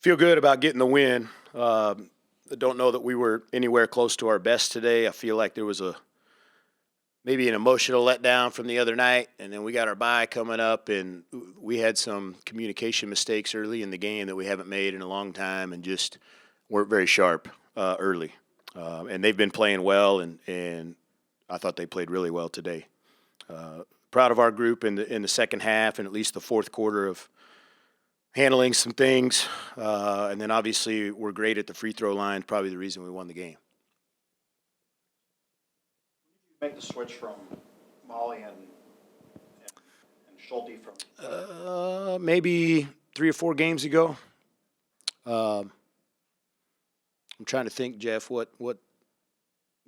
Feel good about getting the win. I don't know that we were anywhere close to our best today. I feel like there was maybe an emotional letdown from the other night, and then we got our bye coming up, and we had some communication mistakes early in the game that we haven't made in a long time, and just weren't very sharp early. And they've been playing well, and I thought they played really well today. Proud of our group in the second half and at least the fourth quarter of handling some things, and then obviously we're great at the free throw line. Probably the reason we won the game. Make the switch from Molly and Schulte from Maybe 3 or 4 games ago. I'm trying to think, Jeff, what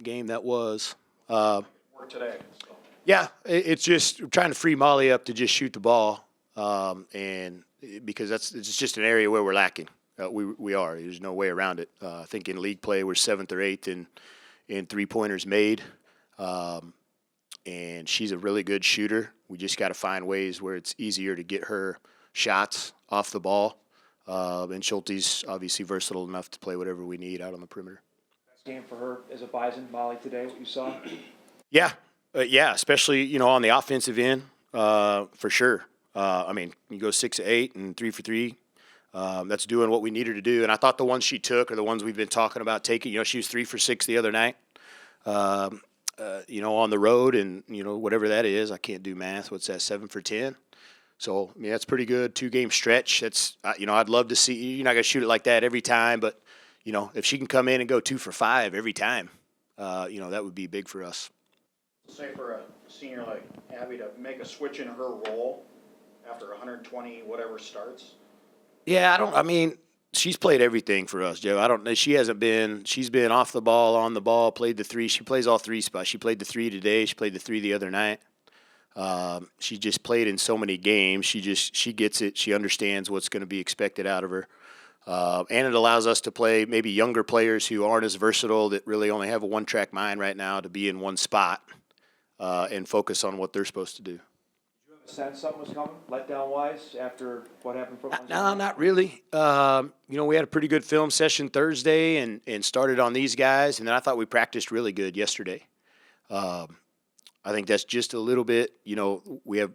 game that was. Work today. So. Yeah, it's just trying to free Molly up to just shoot the ball, and because it's just an area where we're lacking. We are. There's no way around it. I think in league play we're 7th or 8th in 3-pointers made. And she's a really good shooter. We just got to find ways where it's easier to get her shots off the ball. And Schulte's obviously versatile enough to play whatever we need out on the perimeter. Best game for her as a Bison, Molly, today, what you saw? Yeah, especially, on the offensive end, for sure. I mean, you go 6 of 8 and 3 for 3. That's doing what we need her to do. And I thought the ones she took are the ones we've been talking about taking. She was 3 for 6 the other night. On the road, and whatever that is, I can't do math. What's that? 7 for 10. So I mean, that's pretty good. 2-game stretch. That's I'd love to see. You're not gonna shoot it like that every time, but if she can come in and go 2 for 5 every time, that would be big for us. Say for a senior like Abby to make a switch in her role after 120 whatever starts. Yeah, she's played everything for us, Joe. I don't know. She's been off the ball, on the ball, played the 3. She plays all 3 spots. She played the 3 today. She played the 3 the other night. She just played in so many games. She gets it. She understands what's going to be expected out of her. And it allows us to play maybe younger players who aren't as versatile, that really only have a one-track mind right now, to be in one spot and focus on what they're supposed to do. Sense something was coming, letdown-wise, after what happened from last No, not really. We had a pretty good film session Thursday and started on these guys, and then I thought we practiced really good yesterday. I think that's just a little bit, we have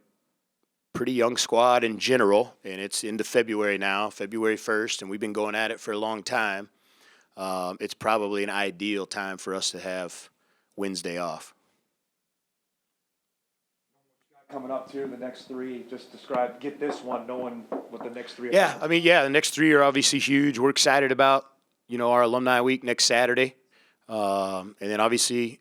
pretty young squad in general, and it's into February now, February 1st, and we've been going at it for a long time. It's probably an ideal time for us to have Wednesday off. Coming up too, the next 3, just get this one, knowing what the next 3 are. Yeah, the next 3 are obviously huge. We're excited about, our alumni week next Saturday. And then obviously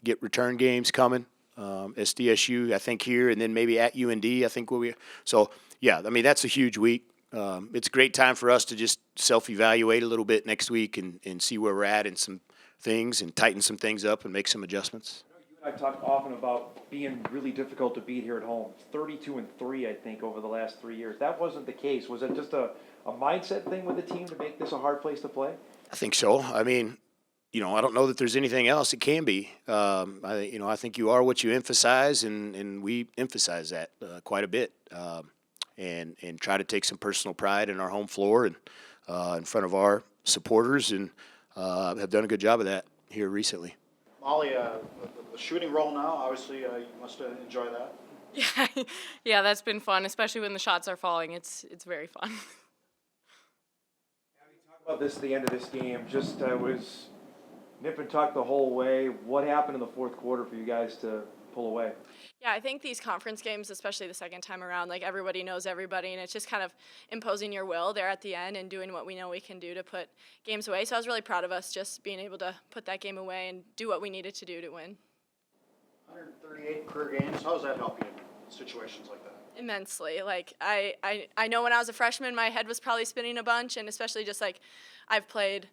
get return games coming. SDSU, I think, here, and then maybe at UND, I think. That's a huge week. It's a great time for us to just self-evaluate a little bit next week and see where we're at in some things and tighten some things up and make some adjustments. I've talked often about being really difficult to beat here at home. 32-3, I think, over the last 3 years. That wasn't the case. Was it just a mindset thing with the team to make this a hard place to play? I think so. I don't know that there's anything else it can be. I think you are what you emphasize, and we emphasize that quite a bit, and try to take some personal pride in our home floor and in front of our supporters, and have done a good job of that here recently. Molly, the shooting role now, obviously you must enjoy that. Yeah, that's been fun, especially when the shots are falling. It's very fun. Abby, talk about this at the end of this game. Just was nip and tuck the whole way. What happened in the fourth quarter for you guys to pull away? Yeah, I think these conference games, especially the second time around, everybody knows everybody, and it's just kind of imposing your will there at the end and doing what we know we can do to put games away. So I was really proud of us just being able to put that game away and do what we needed to do to win. 138 career games. How does that help you in situations like that? Immensely. I know when I was a freshman, my head was probably spinning a bunch, and especially just I've played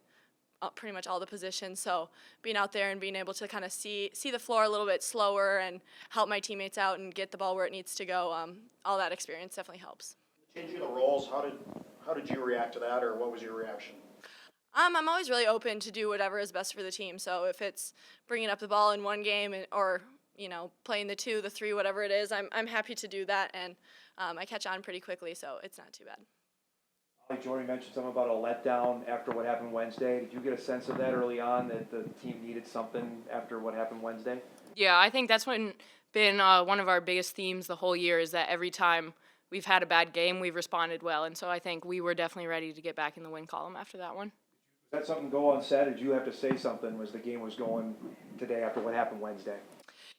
pretty much all the positions, so being out there and being able to kind of see the floor a little bit slower and help my teammates out and get the ball where it needs to go, all that experience definitely helps. Changing the roles, how did you react to that, or what was your reaction? I'm always really open to do whatever is best for the team, so if it's bringing up the ball in one game or playing the 2, the 3, whatever it is, I'm happy to do that, and I catch on pretty quickly, so it's not too bad. Like Jory mentioned something about a letdown after what happened Wednesday. Did you get a sense of that early on, that the team needed something after what happened Wednesday? Yeah, I think that's been one of our biggest themes the whole year, is that every time we've had a bad game, we've responded well. And so I think we were definitely ready to get back in the win column after that one. Did that something go unsaid? Did you have to say something as the game was going today after what happened Wednesday?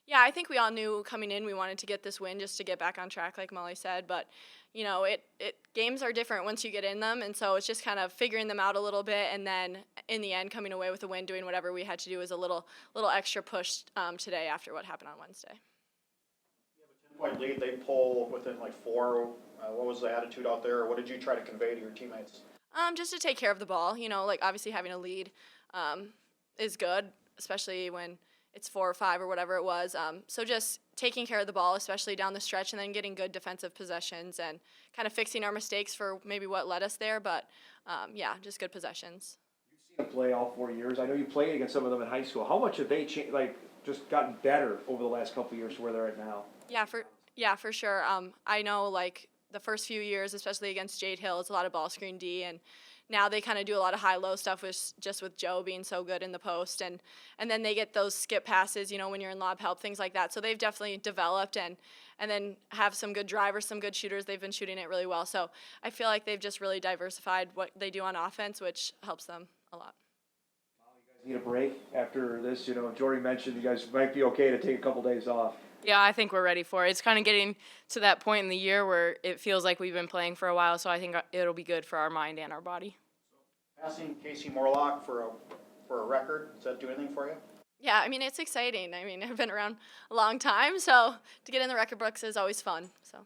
Yeah, I think we all knew coming in we wanted to get this win just to get back on track, like Molly said. But you know, games are different once you get in them, and so it's just kind of figuring them out a little bit, and then in the end, coming away with a win, doing whatever we had to do was a little extra push today after what happened on Wednesday. 10-point lead, they pull within like 4. What was the attitude out there? Or what did you try to convey to your teammates? Just to take care of the ball. You know, like obviously having a lead is good, especially when it's 4 or 5 or whatever it was. So just taking care of the ball, especially down the stretch, and then getting good defensive possessions and kind of fixing our mistakes for maybe what led us there. But yeah, just good possessions. You've seen them play all 4 years. I know you played against some of them in high school. How much have they changed, like just gotten better over the last couple of years to where they're at now? Yeah, for sure. I know like the first few years, especially against Jade Hill, it's a lot of ball screen D, and now they kind of do a lot of high-low stuff with Joe being so good in the post, and then they get those skip passes, you know, when you're in lob help, things like that. So they've definitely developed and then have some good drivers, some good shooters. They've been shooting it really well. So I feel like they've just really diversified what they do on offense, which helps them a lot. Need a break after this? You know, Jory mentioned you guys might be okay to take a couple days off. Yeah, I think we're ready for it. It's kind of getting to that point in the year where it feels like we've been playing for a while, so I think it'll be good for our mind and our body. Passing Casey Morlock for a record, does that do anything for you? Yeah, I mean, it's exciting. I mean, I've been around a long time, so to get in the record books is always fun. So.